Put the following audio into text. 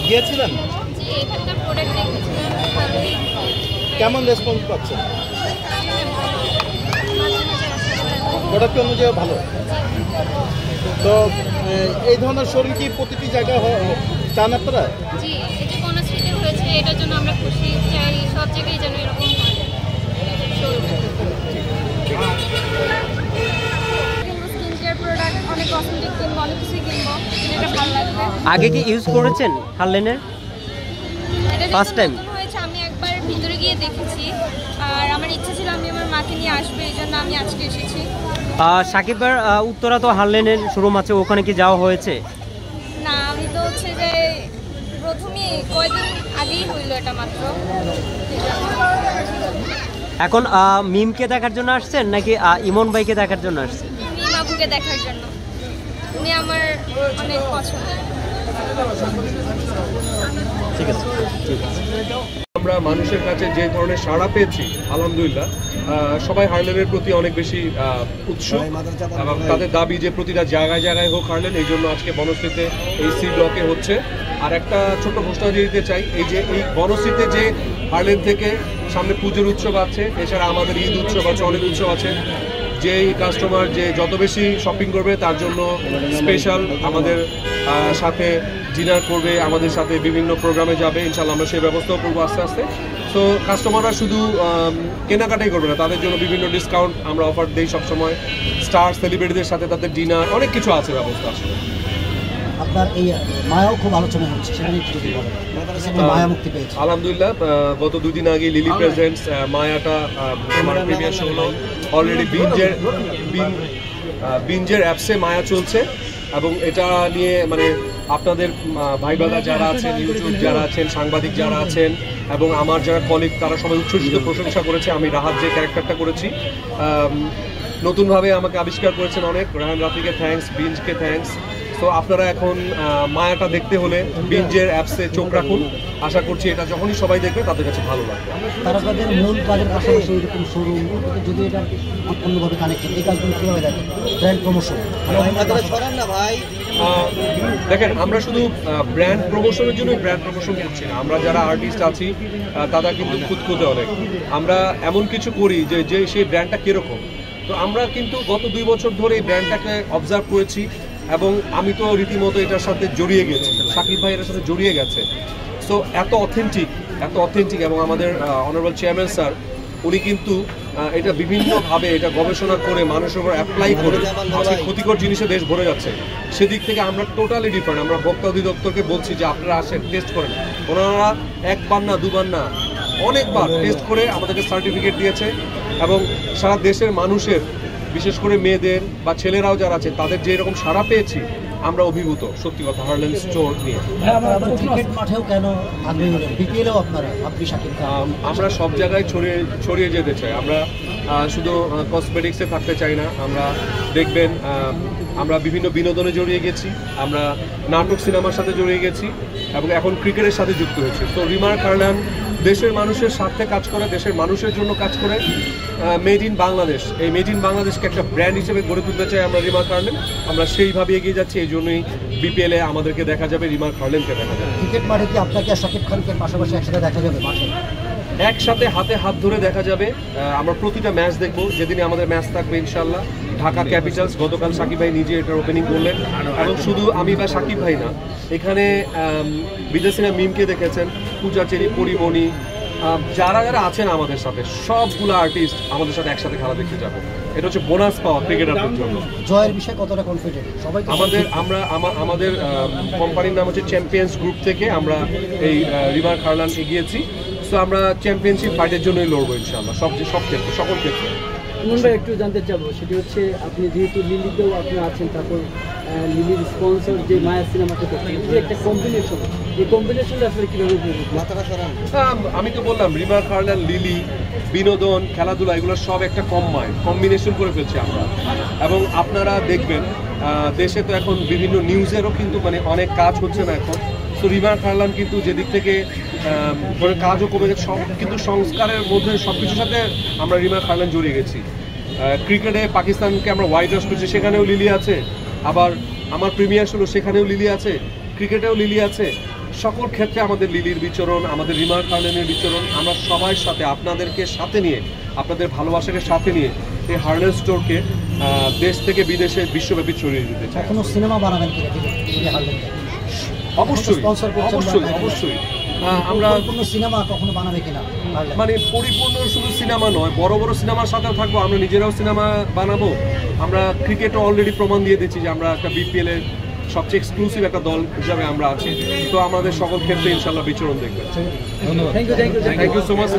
গিয়েছিলেন? কেমন রেসপন্স পাচ্ছেন? প্রোডাক্ট অনুযায়ী ভালো। তো এই ধরনের শোরুম কি প্রতিটি জায়গায় চান আপনারা? জি, এটা বনশ্রীতে হয়েছে, এটার জন্য আমরা খুশি। চাই সব জায়গায় যেন এরকম হয়। অনেক কসমেটিক কিনবো, অনেক কিছু কিনবো, এটা ভালো লাগবে। আগে কি ইউজ করেছেন হারলেনের? ফার্স্ট টাইম হয়েছে, আমি একবার ভিতরে গিয়ে দেখেছি, আর আমার ইচ্ছা ছিল আমি আমার মাকে নিয়ে আসবো, এই জন্য আমি আজকে এসেছি। সাকিব ভাইয়ের উত্তরা তো হারলেনের শোরুম আছে, ওখানে কি যাওয়া হয়েছে? না, আমি তো হচ্ছে যে প্রথমেই কয়েকদিন আগেই হইলো এটা মাত্র। এখন মিমকে দেখার জন্য আসছেন নাকি ইমন ভাইকে দেখার জন্য আসছেন? মিম আপুকে দেখার জন্য, উনি আমার অনেক পছন্দ। ঠিক আছে, ঠিক আছে। আমরা মানুষের কাছে যে ধরনের সাড়া পেয়েছি আলহামদুলিল্লাহ, সবাই হারলেনের প্রতি অনেক বেশি উৎসুক এবং তাদের দাবি যে প্রতিটা জায়গায় জায়গায় হোক হারলেন। এই জন্য আজকে বনশ্রীতে এই সি ব্লকে হচ্ছে। আর একটা ছোট্ট ঘোষণা দিয়ে দিতে চাই, এই যে এই বনশ্রীতে যে হারলেন থেকে সামনে পুজোর উৎসব আছে, এছাড়া আমাদের ঈদ উৎসব আছে, অনেক উৎসব আছে। যেই কাস্টমার যে যত বেশি শপিং করবে তার জন্য স্পেশাল আমাদের সাথে ডিনার করবে, আমাদের সাথে বিভিন্ন প্রোগ্রামে যাবে, ইনশাল্লাহ আমরা সেই ব্যবস্থাও করবো আস্তে আস্তে। সো কাস্টমাররা শুধু কেনাকাটাই করবে না, তাদের জন্য বিভিন্ন ডিসকাউন্ট আমরা অফার দিই সবসময়। স্টার সেলিব্রিটিদের সাথে তাদের ডিনার, অনেক কিছু আছে ব্যবস্থা আসলে। আপনার এই মায়াও খুব আলোচনা হচ্ছে, সেখানে একটু যদি বলেন। মায়া মুক্তি পেয়েছে আলহামদুলিল্লাহ, গত 2 দিন আগে লিলি প্রেজেন্টস মায়াটা আমার প্রিমিয়ার শো হলো। অলরেডি বিঞ্জের অ্যাপসে মায়া চলছে এবং এটা নিয়ে মানে আপনাদের ভাই ব্রাদার যারা আছেন, ইউটিউব যারা আছেন, সাংবাদিক যারা আছেন এবং আমার যারা কলিগ, তারা সবাই উচ্ছ্বসিত প্রশংসা করেছে। আমি রাহাত যে ক্যারেক্টারটা করেছি, নতুনভাবে আমাকে আবিষ্কার করেছেন অনেক। রাহান রাফিকে থ্যাঙ্কস, বিঞ্জকে থ্যাঙ্কস। তো আপনারা এখন মায়াটা দেখতে হলে বিঞ্জের অ্যাপসে চোখ রাখুন। আশা করছি এটা যখনই সবাই দেখবে তাদের কাছে ভালো লাগবে। তারা তাদের মূল কাজের পাশাপাশি এরকম শোরুম, যদি এটা অন্যভাবে কানেক্টেড, এই কাজগুলো কীভাবে দেখেন? ব্র্যান্ড প্রমোশন দেখেন, আমরা শুধু ব্র্যান্ড প্রমোশনের জন্যই ব্র্যান্ড প্রমোশন করছি না। আমরা যারা আর্টিস্ট আছি তারা কিন্তু খুঁতখুঁতে অনেক। আমরা এমন কিছু করি যে সেই ব্র্যান্ডটা কীরকম। তো আমরা কিন্তু গত 2 বছর ধরে এই ব্র্যান্ডটাকে অবজার্ভ করেছি এবং আমি তো রীতিমতো এটার সাথে জড়িয়ে গেছি, সাকিব ভাই এটার সাথে জড়িয়ে গেছে। সো এত অথেন্টিক এবং আমাদের অনারেবল চেয়ারম্যান স্যার উনি কিন্তু এটা বিভিন্নভাবে এটা গবেষণা করে মানুষের উপর অ্যাপ্লাই করে আজকে ক্ষতিকর জিনিসে দেশ ভরে যাচ্ছে। সেদিক থেকে আমরা টোটালি ডিফারেন্ট। আমরা ভোক্তা অধিদপ্তরকে বলছি যে আপনারা আসেন, টেস্ট করেন। ওনারা একবার না দুবার না অনেকবার টেস্ট করে আমাদেরকে সার্টিফিকেট দিয়েছে এবং সারা দেশের মানুষের, বিশেষ করে মেয়েদের বা ছেলেরাও যারা আছে, তাদের যে এরকম সাড়া পেয়েছি আমরা অভিভূত, সত্যি কথা। হারলেন স্টোর নিয়ে আমরা সব জায়গায় ছড়িয়ে যেতে চাই। আমরা শুধু কসমেটিক্সে থাকতে চাই না। আমরা দেখবেন আমরা বিভিন্ন বিনোদনে জড়িয়ে গেছি, আমরা নাটক সিনেমার সাথে জড়িয়ে গেছি এবং এখন ক্রিকেটের সাথে যুক্ত হয়েছি। তো রিমার্ক হারলেন দেশের মানুষের স্বার্থে কাজ করে, দেশের মানুষের জন্য কাজ করে। মেড ইন বাংলাদেশ, এই মেড ইন বাংলাদেশকে একটা ব্র্যান্ড হিসেবে গড়ে তুলতে চাই আমরা রিমার্ক হারলেন। আমরা সেইভাবে এগিয়ে যাচ্ছি। এই জন্যই বিপিএলে আমাদেরকে দেখা যাবে, রিমার্ক হারলেনকে দেখা যাবে। ক্রিকেট মাঠে কি আপনাকে আর শাকিব খানকে পাশাপাশি একসাথে দেখা যাবে? মাঠে একসাথে হাতে হাত ধরে দেখা যাবে। আমরা প্রতিটা ম্যাচ দেখবো, যেদিনে আমাদের ম্যাচ থাকবে ইনশাল্লাহ। ঢাকা ক্যাপিটালস, গতকাল সাকিব ভাই নিজে এটার ওপেনিং করলেন এবং শুধু আমি বা সাকিব ভাই না, এখানে বিদেশিরা মিমকে দেখেছেন, পূজা চেরি, পরিমণি, যারা যারা আছেন আমাদের সাথে, সবগুলো আর্টিস্ট আমাদের সাথে একসাথে খেলা দেখতে যাবো। এটা হচ্ছে বোনাস পাওয়া ক্রিকেটারদের জন্য। জয়ের বিষয়ে কতটা কনফিডেন্ট সবাই? আমাদের কোম্পানির নাম হচ্ছে চ্যাম্পিয়ন্স গ্রুপ থেকে আমরা এই রিমার্ক হারলেন এগিয়েছি। সো আমরা চ্যাম্পিয়নশিপ ফাইটের জন্যই লড়বো ইনশাআল্লাহ, সব ক্ষেত্রে, সকল ক্ষেত্রে। ইমন ভাই, একটু জানতে চাবো, সেটি হচ্ছে আপনি যেহেতু লিলিতেও আপনি আছেন, তারপর লিলির স্পন্সর যে মায়া সিনেমাতে করছেন, যে একটা কম্বিনেশন, এই কম্বিনেশনটা আসলে কীভাবে আমি তো বললাম রিমার্ক হারলেন, লিলি, বিনোদন, খেলাধুলা, এগুলো সব একটা কম্বিনেশন করে ফেলছি আমরা। এবং আপনারা দেখবেন দেশে তো এখন বিভিন্ন নিউজেরও কিন্তু মানে অনেক কাজ হচ্ছে না এখন। তো রিমার্ক হারলেন কিন্তু যেদিক থেকে কাজও কমে গেছে, সব কিন্তু সংস্কারের মধ্যে সব কিছুর সাথে আমরা রিমার্ক হারলেন জড়িয়ে গেছি। ক্রিকেটে পাকিস্তানকে আমরা হোয়াইট ওয়াশ করছি, সেখানেও লিলি আছে। আবার আমার প্রিমিয়ার শো সেখানেও লিলি আছে, ক্রিকেটেও লিলি আছে। সকল ক্ষেত্রে আমাদের লিলির বিচরণ, আমাদের রিমার কার্লেনের বিচরণ, আমরা সবাই সাথে আপনাদেরকে সাথে নিয়ে, আপনাদের ভালোবাসাকে সাথে নিয়ে এই হার্লেন স্টোরকে দেশ থেকে বিদেশে বিশ্বব্যাপী ছড়িয়ে দিতে চাই। কোনো সিনেমা বানাবেন কিনা হারলেন? অবশ্যই অবশ্যই অবশ্যই। আমরা কোনো সিনেমা কখনো বানাবে কিনা হারলেন? মানে পরিপূর্ণ শুধু সিনেমা নয়, বড় বড় সিনেমার সাথেও থাকবো, আমরা নিজেরাও সিনেমা বানাবো। আমরা ক্রিকেটও অলরেডি প্রমাণ দিয়ে দিচ্ছি যে আমরা একটা বিপিএল এর সবচেয়ে এক্সক্লুসিভ একটা দল হিসাবে আমরা আছি। তো আমাদের সকল ক্ষেত্রে ইনশাল্লাহ বিচরণ দেখবেন। Thank you so much.